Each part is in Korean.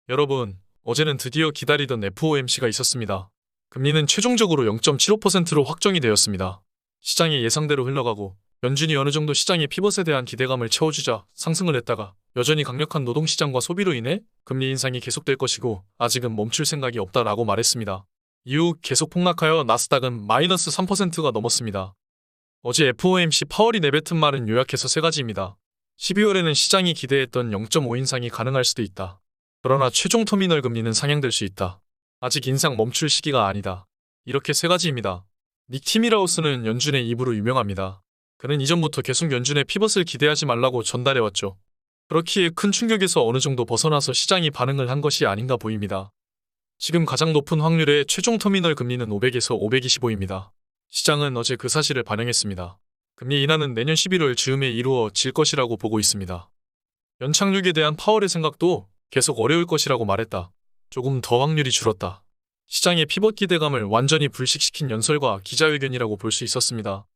여러분, 어제는 드디어 기다리던 FOMC가 있었습니다. 금리는 최종적으로 0.75%로 확정이 되었습니다. 시장이 예상대로 흘러가고 연준이 어느 정도 시장의 피벗에 대한 기대감을 채워주자 상승을 했다가 여전히 강력한 노동시장과 소비로 인해 금리 인상이 계속될 것이고 아직은 멈출 생각이 없다라고 말했습니다. 이후 계속 폭락하여 나스닥은 마이너스 3%가 넘었습니다. 어제 FOMC 파월이 내뱉은 말은 요약해서 세 가지입니다. 12월에는 시장이 기대했던 0.5 인상이 가능할 수도 있다. 그러나 최종 터미널 금리는 상향될 수 있다. 아직 인상 멈출 시기가 아니다. 이렇게 세 가지입니다. 닉 티밀하우스는 연준의 입으로 유명합니다. 그는 이전부터 계속 연준의 피벗을 기대하지 말라고 전달해왔죠. 그렇기에 큰 충격에서 어느 정도 벗어나서 시장이 반응을 한 것이 아닌가 보입니다. 지금 가장 높은 확률의 최종 터미널 금리는 500에서 525입니다. 시장은 어제 그 사실을 반영했습니다. 금리 인하는 내년 11월 즈음에 이루어질 것이라고 보고 있습니다. 연착륙에 대한 파월의 생각도 계속 어려울 것이라고 말했다. 조금 더 확률이 줄었다. 시장의 피벗 기대감을 완전히 불식시킨 연설과 기자회견이라고 볼 수 있었습니다.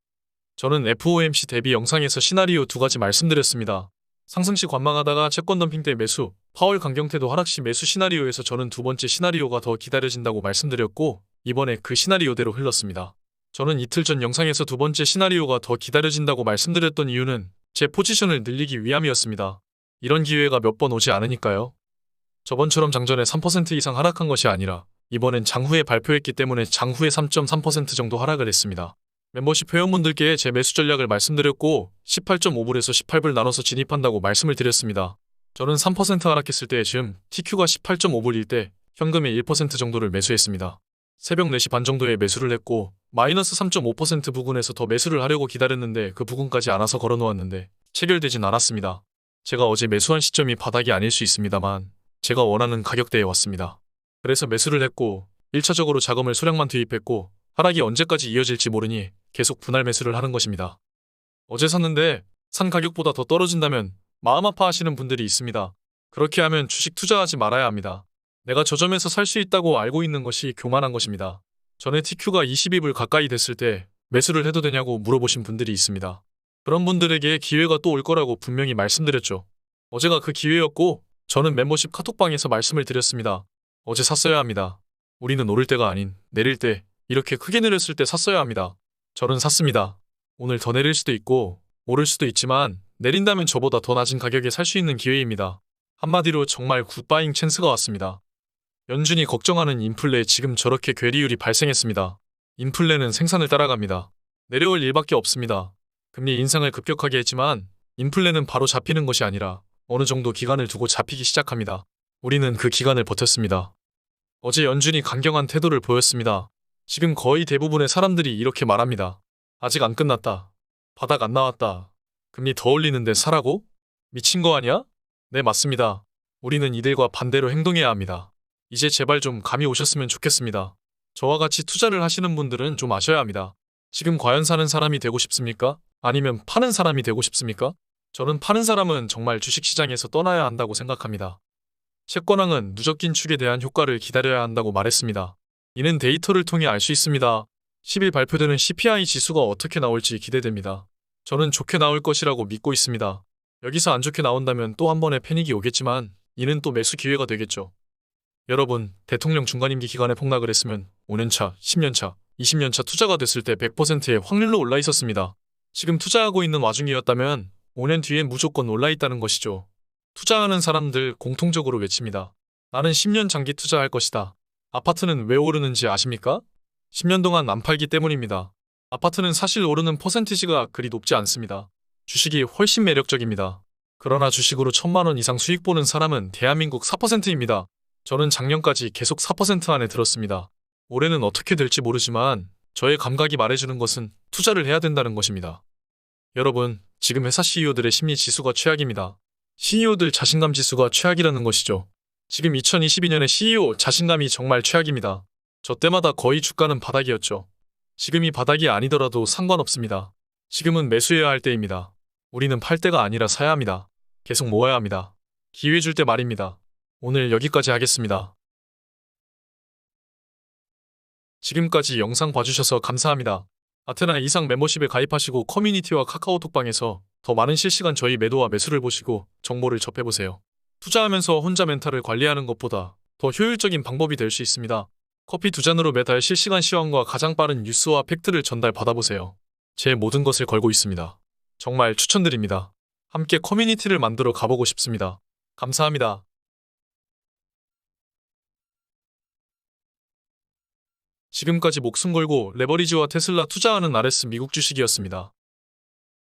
저는 FOMC 대비 영상에서 시나리오 두 가지 말씀드렸습니다. 상승시 관망하다가 채권 덤핑 때 매수, 파월 강경태도 하락시 매수 시나리오에서 저는 두 번째 시나리오가 더 기다려진다고 말씀드렸고 이번에 그 시나리오대로 흘렀습니다. 저는 이틀 전 영상에서 두 번째 시나리오가 더 기다려진다고 말씀드렸던 이유는 제 포지션을 늘리기 위함이었습니다. 이런 기회가 몇 번 오지 않으니까요. 저번처럼 장전에 3% 이상 하락한 것이 아니라 이번엔 장후에 발표했기 때문에 장후에 3.3% 정도 하락을 했습니다. 멤버십 회원분들께 제 매수 전략을 말씀드렸고 18.5불에서 18불 나눠서 진입한다고 말씀을 드렸습니다. 저는 3% 하락했을 때 즈음 TQ가 18.5불일 때 현금의 1% 정도를 매수했습니다. 새벽 4시 반 정도에 매수를 했고 마이너스 3.5% 부근에서 더 매수를 하려고 기다렸는데 그 부근까지 안 와서 걸어놓았는데 체결되진 않았습니다. 제가 어제 매수한 시점이 바닥이 아닐 수 있습니다만 제가 원하는 가격대에 왔습니다. 그래서 매수를 했고 1차적으로 자금을 소량만 투입했고 하락이 언제까지 이어질지 모르니 계속 분할 매수를 하는 것입니다. 어제 샀는데 산 가격보다 더 떨어진다면 마음 아파하시는 분들이 있습니다. 그렇게 하면 주식 투자하지 말아야 합니다. 내가 저점에서 살 수 있다고 알고 있는 것이 교만한 것입니다. 전에 TQ가 22불 가까이 됐을 때 매수를 해도 되냐고 물어보신 분들이 있습니다. 그런 분들에게 기회가 또 올 거라고 분명히 말씀드렸죠. 어제가 그 기회였고 저는 멤버십 카톡방에서 말씀을 드렸습니다. 어제 샀어야 합니다. 우리는 오를 때가 아닌 내릴 때 이렇게 크게 내렸을 때 샀어야 합니다. 저는 샀습니다. 오늘 더 내릴 수도 있고 오를 수도 있지만 내린다면 저보다 더 낮은 가격에 살 수 있는 기회입니다. 한마디로 정말 굿바잉 찬스가 왔습니다. 연준이 걱정하는 인플레에 지금 저렇게 괴리율이 발생했습니다. 인플레는 생산을 따라갑니다. 내려올 일밖에 없습니다. 금리 인상을 급격하게 했지만 인플레는 바로 잡히는 것이 아니라 어느 정도 기간을 두고 잡히기 시작합니다. 우리는 그 기간을 버텼습니다. 어제 연준이 강경한 태도를 보였습니다. 지금 거의 대부분의 사람들이 이렇게 말합니다. 아직 안 끝났다. 바닥 안 나왔다. 금리 더 올리는데 사라고? 미친 거 아니야? 네, 맞습니다. 우리는 이들과 반대로 행동해야 합니다. 이제 제발 좀 감이 오셨으면 좋겠습니다. 저와 같이 투자를 하시는 분들은 좀 아셔야 합니다. 지금 과연 사는 사람이 되고 싶습니까? 아니면 파는 사람이 되고 싶습니까? 저는 파는 사람은 정말 주식시장에서 떠나야 한다고 생각합니다. 채권왕은 누적 긴축에 대한 효과를 기다려야 한다고 말했습니다. 이는 데이터를 통해 알 수 있습니다. 10일 발표되는 CPI 지수가 어떻게 나올지 기대됩니다. 저는 좋게 나올 것이라고 믿고 있습니다. 여기서 안 좋게 나온다면 또 한 번의 패닉이 오겠지만 이는 또 매수 기회가 되겠죠. 여러분, 대통령 중간임기 기간에 폭락을 했으면 5년차, 10년차, 20년차 투자가 됐을 때 100%의 확률로 올라 있었습니다. 지금 투자하고 있는 와중이었다면 5년 뒤엔 무조건 올라 있다는 것이죠. 투자하는 사람들 공통적으로 외칩니다. 나는 10년 장기 투자할 것이다. 아파트는 왜 오르는지 아십니까? 10년 동안 안 팔기 때문입니다. 아파트는 사실 오르는 퍼센티지가 그리 높지 않습니다. 주식이 훨씬 매력적입니다. 그러나 주식으로 1,000만 원 이상 수익 보는 사람은 대한민국 4%입니다. 저는 작년까지 계속 4% 안에 들었습니다. 올해는 어떻게 될지 모르지만 저의 감각이 말해주는 것은 투자를 해야 된다는 것입니다. 여러분, 지금 회사 CEO들의 심리 지수가 최악입니다. CEO들 자신감 지수가 최악이라는 것이죠. 지금 2022년의 CEO 자신감이 정말 최악입니다. 저 때마다 거의 주가는 바닥이었죠. 지금이 바닥이 아니더라도 상관없습니다. 지금은 매수해야 할 때입니다. 우리는 팔 때가 아니라 사야 합니다. 계속 모아야 합니다. 기회 줄 때 말입니다. 오늘 여기까지 하겠습니다. 지금까지 영상 봐주셔서 감사합니다. 아테나 이상 멤버십에 가입하시고 커뮤니티와 카카오톡방에서 더 많은 실시간 저희 매도와 매수를 보시고 정보를 접해보세요. 투자하면서 혼자 멘탈을 관리하는 것보다 더 효율적인 방법이 될 수 있습니다. 커피 두 잔으로 매달 실시간 시황과 가장 빠른 뉴스와 팩트를 전달받아보세요. 제 모든 것을 걸고 있습니다. 정말 추천드립니다. 함께 커뮤니티를 만들어 가보고 싶습니다. 감사합니다. 지금까지 목숨 걸고 레버리지와 테슬라 투자하는 RS 미국 주식이었습니다.